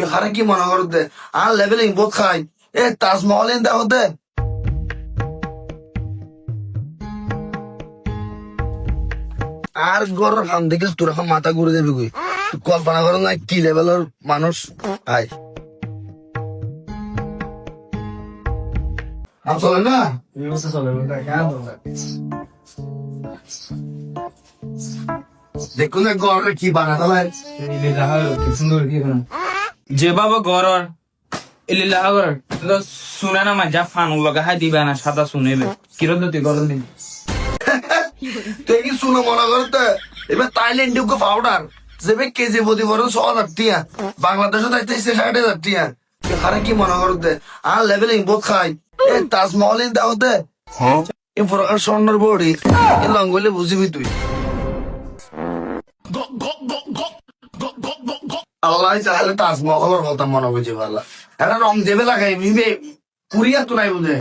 তুই হারে কি মনে করতে আর লেভেলিং বহুত খাই এ তাজমহল এন দেখো দে আর গর হাম দেখিস তোর এখন মাথা ঘুরে যাবে কই তুই কল্পনা করো না কি লেভেলের মানুষ আয় আম চলে না দেখুন না গড়ে কি বানাতে হয় যে বাবা গরর এলিলা গরর শুনে না মাজা ফানু লগা হাই দিবা না সাদা শুনেবে কিরো তুই গরম দিন তুই কি শুনে মনে করতে এবার থাইল্যান্ড পাউডার যেবে কেজি প্রতি বড় 6,000 টিয়া বাংলাদেশে যাইতে 60,000 টিয়া তুই হারে কি মনে করতে আর লেভেলিং বহুত খাই এ তাজমহল এন দেখো দে এ প্রকার স্বর্ণের বড়ি এ লঙ্গলে বুঝিবি তুই আল্লাহ তাহলে তাজমহলের কথা মনে বুঝি ভালো এটা রং দেবে লাগাই নিবে কোরিয়া তো নাই বুঝে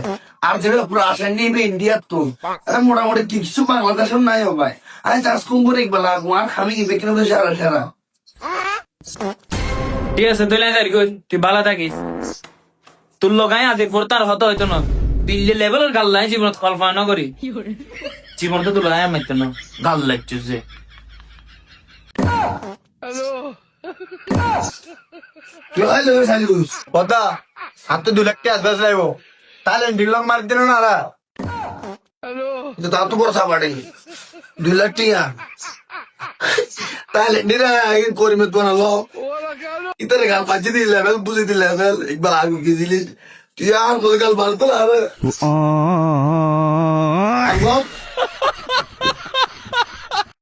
আর যেবে পুরো আসেন নিবে ইন্ডিয়া তো মোটামুটি কিছু বাংলাদেশের নাই ও ভাই আমি চাষ কম করে একবেলা আর খামি কিনবে কিনা তো সারা সারা ঠিক আছে তুই লাইন যাবি কই তুই ভালো থাকিস তোর লগাই আজ এরপর তার হতো হয়তো না তুই যে লেভেলের গাল লাই জীবনত কল্পনা না করি জীবন তো তুই লাগাই মারতো না গাল লাগছিস যে তুই আই লোক সাজি লুস কথা হাতে 2 লাখ টাকা আসবে যাইবো তাহলে ডিলং মার দিল না রা কিন্তু তা তো বড় সাবাড়ে 2 লাখ টিয়া তাহলে নিরা করি মত বানালো ইতারে গাল পাচ্ছি দি লেভেল বুঝি দি লেভেল একবার আগে কি দিলি তুই আর বল গাল বালতো না রে